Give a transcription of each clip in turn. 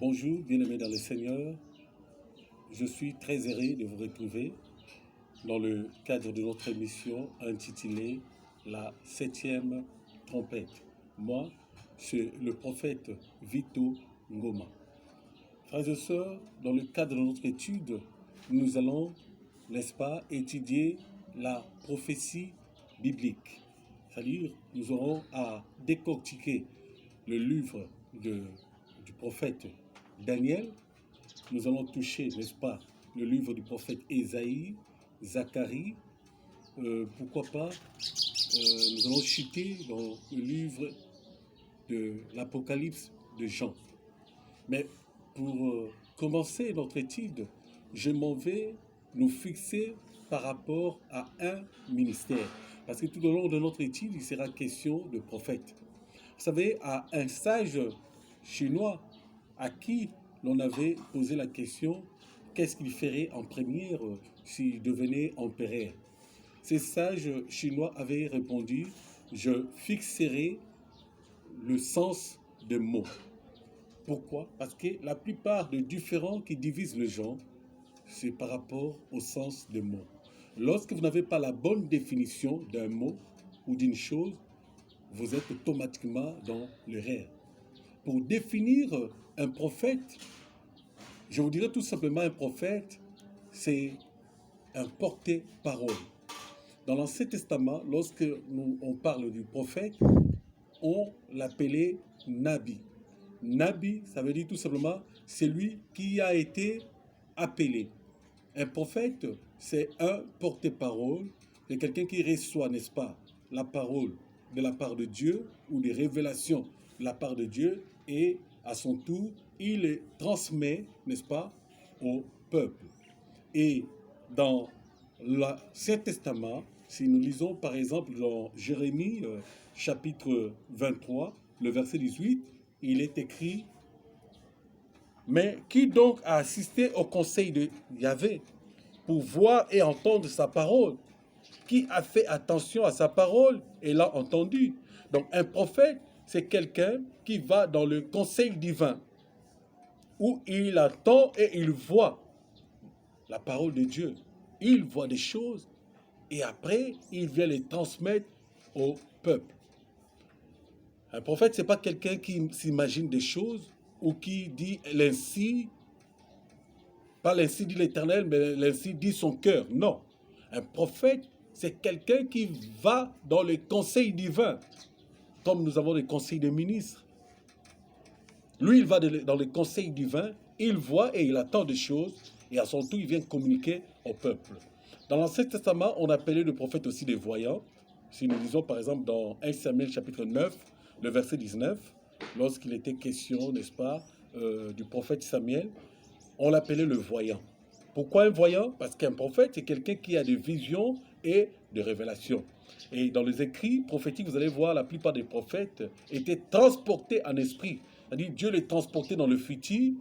Bonjour, bien-aimés dans le Seigneur. Je suis très heureux de vous retrouver dans le cadre de notre émission intitulée La septième trompette. Moi, c'est le prophète Vito Ngoma. Frères et sœurs, dans le cadre de notre étude, nous allons, n'est-ce pas, étudier la prophétie biblique. C'est-à-dire, nous aurons à décortiquer le livre du prophète Daniel. Nous allons toucher, n'est-ce pas, le livre du prophète Ésaïe, Zacharie. Pourquoi pas, nous allons chuter dans le livre de l'Apocalypse de Jean. Mais pour commencer notre étude, je m'en vais nous fixer par rapport à un ministère. Parce que tout au long de notre étude, il sera question de prophète. Vous savez, à un sage chinois à qui l'on avait posé la question qu'est-ce qu'il ferait en première s'il devenait empereur. Ces sages chinois avaient répondu je fixerai le sens des mots. Pourquoi? Parce que la plupart des différends qui divisent les gens, c'est par rapport au sens des mots. Lorsque vous n'avez pas la bonne définition d'un mot ou d'une chose, vous êtes automatiquement dans l'erreur. Pour définir un prophète, je vous dirais tout simplement un prophète, c'est un porte-parole. Dans l'Ancien Testament, lorsque on parle du prophète, on l'appelait Nabi. Nabi, ça veut dire tout simplement celui qui a été appelé. Un prophète, c'est un porte-parole, c'est quelqu'un qui reçoit, n'est-ce pas, la parole de la part de Dieu ou des révélations de la part de Dieu et à son tour, il les transmet, n'est-ce pas, au peuple. Et dans l'Ancien Testament, si nous lisons par exemple dans Jérémie chapitre 23, le verset 18, il est écrit « Mais qui donc a assisté au conseil de Yahvé pour voir et entendre sa parole? Qui a fait attention à sa parole et l'a entendu? » Donc un prophète, c'est quelqu'un qui va dans le conseil divin, où il attend et il voit la parole de Dieu. Il voit des choses et après, il vient les transmettre au peuple. Un prophète, ce n'est pas quelqu'un qui s'imagine des choses ou qui dit l'ainsi, pas l'ainsi dit l'Éternel, mais l'ainsi dit son cœur. Non. Un prophète, c'est quelqu'un qui va dans les conseils divins, comme nous avons des conseils de ministres. Lui, il va dans les conseils divins, il voit et il attend des choses, et à son tour, il vient communiquer au peuple. Dans l'Ancien Testament, on appelait le prophète aussi des voyants. Si nous lisons par exemple dans 1 Samuel chapitre 9, le verset 19, lorsqu'il était question, n'est-ce pas, du prophète Samuel, on l'appelait le voyant. Pourquoi un voyant? Parce qu'un prophète, c'est quelqu'un qui a des visions et des révélations. Et dans les écrits prophétiques, vous allez voir, la plupart des prophètes étaient transportés en esprit. C'est-à-dire, Dieu les transportait dans le futur,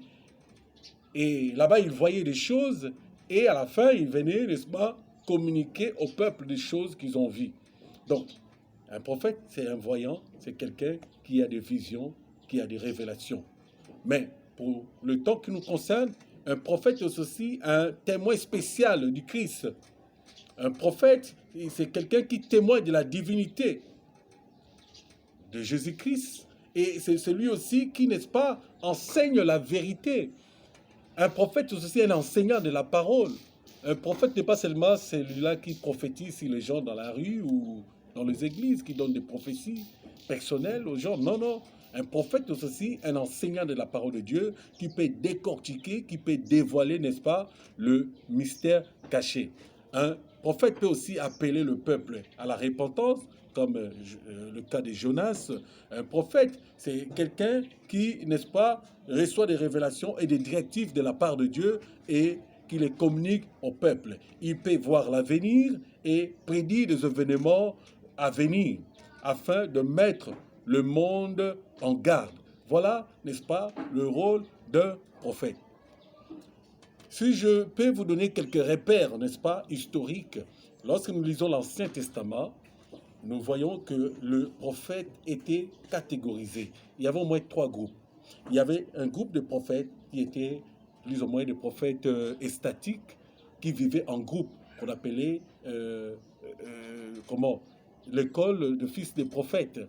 et là-bas, ils voyaient des choses, et à la fin, ils venaient, n'est-ce pas, communiquer au peuple des choses qu'ils ont vues. Donc, un prophète, c'est un voyant, c'est quelqu'un qui a des visions, qui a des révélations. Mais pour le temps qui nous concerne, un prophète est aussi un témoin spécial du Christ. Un prophète, c'est quelqu'un qui témoigne de la divinité de Jésus-Christ. Et c'est celui aussi qui, n'est-ce pas, enseigne la vérité. Un prophète est aussi un enseignant de la parole. Un prophète n'est pas seulement celui-là qui prophétise sur les gens dans la rue ou dans les églises, qui donne des prophéties personnelles aux gens. Non, non. Un prophète est aussi un enseignant de la parole de Dieu qui peut décortiquer, qui peut dévoiler, n'est-ce pas, le mystère caché. Un prophète peut aussi appeler le peuple à la repentance, comme le cas de Jonas. Un prophète, c'est quelqu'un qui, n'est-ce pas, reçoit des révélations et des directives de la part de Dieu et qui les communique au peuple. Il peut voir l'avenir et prédire des événements à venir afin de mettre le monde en garde. Voilà, n'est-ce pas, le rôle d'un prophète. Si je peux vous donner quelques repères, n'est-ce pas, historiques, lorsque nous lisons l'Ancien Testament, nous voyons que le prophète était catégorisé. Il y avait au moins 3 groupes. il y avait un groupe de prophètes qui étaient plus ou moins des prophètes estatiques qui vivaient en groupe, qu'on appelait comment l'école de fils des prophètes,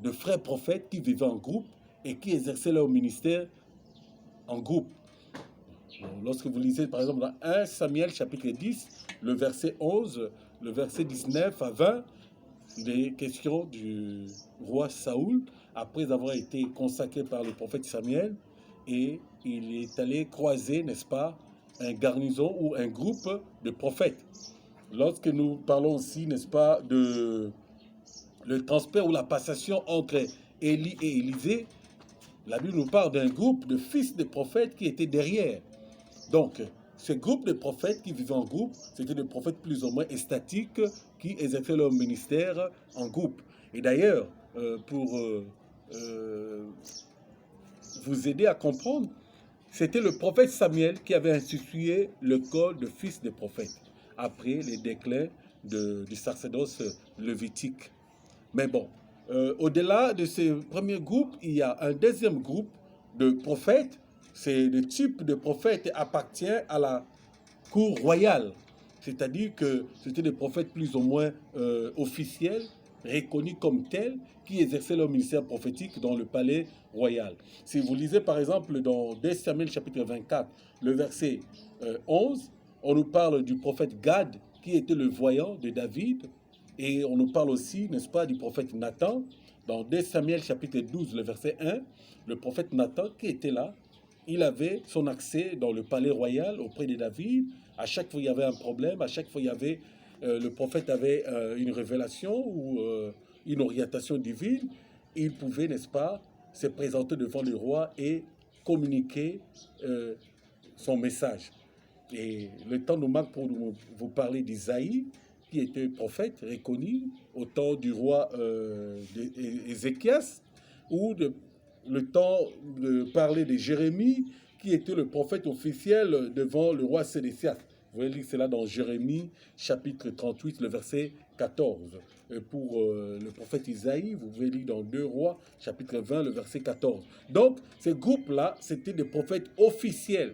de frères prophètes qui vivaient en groupe et qui exerçaient leur ministère en groupe. Lorsque vous lisez par exemple dans 1 Samuel chapitre 10, le verset 11, le verset 19 à 20, il est question du roi Saoul, après avoir été consacré par le prophète Samuel, et il est allé croiser, n'est-ce pas, un garnison ou un groupe de prophètes. Lorsque nous parlons aussi, n'est-ce pas, de le transfert ou la passation entre Élie et Élisée, la Bible nous parle d'un groupe de fils de prophètes qui étaient derrière. Donc, ce groupe de prophètes qui vivaient en groupe, c'était des prophètes plus ou moins estatiques qui exerçaient leur ministère en groupe. Et d'ailleurs, pour vous aider à comprendre, c'était le prophète Samuel qui avait institué le code de fils de prophètes après les déclins du sacerdoce lévitique. Mais bon, au-delà de ce premier groupe, il y a un deuxième groupe de prophètes. C'est le type de prophète appartient à la cour royale. C'est-à-dire que c'était des prophètes plus ou moins officiels, reconnus comme tels, qui exerçaient leur ministère prophétique dans le palais royal. Si vous lisez par exemple dans 2 Samuel chapitre 24, le verset 11, on nous parle du prophète Gad, qui était le voyant de David, et on nous parle aussi, n'est-ce pas, du prophète Nathan. Dans 2 Samuel chapitre 12, le verset 1, le prophète Nathan qui était là, il avait son accès dans le palais royal auprès de David. À chaque fois, il y avait un problème. À chaque fois, il y avait, le prophète avait une révélation ou une orientation divine. Il pouvait, n'est-ce pas, se présenter devant le roi et communiquer son message. Et le temps nous manque pour vous parler d'Isaïe, qui était prophète reconnu au temps du roi Ézéchias, ou le temps de parler de Jérémie, qui était le prophète officiel devant le roi Sédécias. Vous voyez lire cela dans Jérémie, chapitre 38, le verset 14. Et pour le prophète Isaïe, vous pouvez lire dans 2 Rois, chapitre 20, le verset 14. Donc, ces groupes-là, c'était des prophètes officiels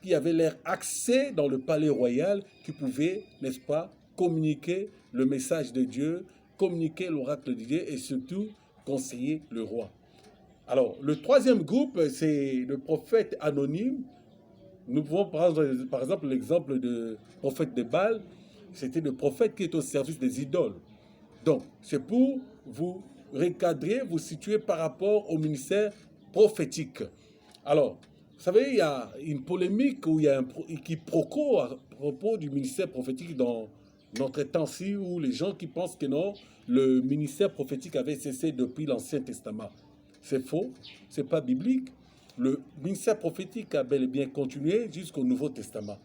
qui avaient leur accès dans le palais royal, qui pouvaient, n'est-ce pas, communiquer le message de Dieu, communiquer l'oracle de Dieu et surtout conseiller le roi. Alors, le troisième groupe, c'est le prophète anonyme. Nous pouvons prendre par exemple l'exemple du prophète de Baal. C'était le prophète qui est au service des idoles. Donc, c'est pour vous recadrer, vous situer par rapport au ministère prophétique. Alors, vous savez, il y a une polémique où il y a un quiproquo à propos du ministère prophétique dans notre temps-ci, où les gens qui pensent que non, le ministère prophétique avait cessé depuis l'Ancien Testament. C'est faux, c'est pas biblique. Le ministère prophétique a bel et bien continué jusqu'au Nouveau Testament.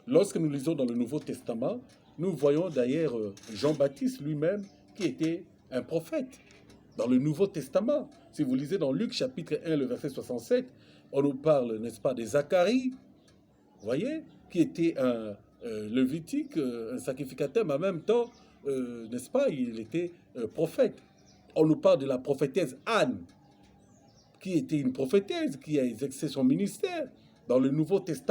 Lorsque nous lisons dans le Nouveau Testament, nous voyons d'ailleurs Jean-Baptiste lui-même qui était un prophète dans le Nouveau Testament. Si vous lisez dans Luc chapitre 1, le verset 67, on nous parle, n'est-ce pas, de Zacharie, vous voyez, qui était un lévitique, un sacrificateur, mais en même temps, n'est-ce pas, il était prophète. On nous parle de la prophétesse Anne, qui était une prophétesse, qui a exercé son ministère dans le Nouveau Testament.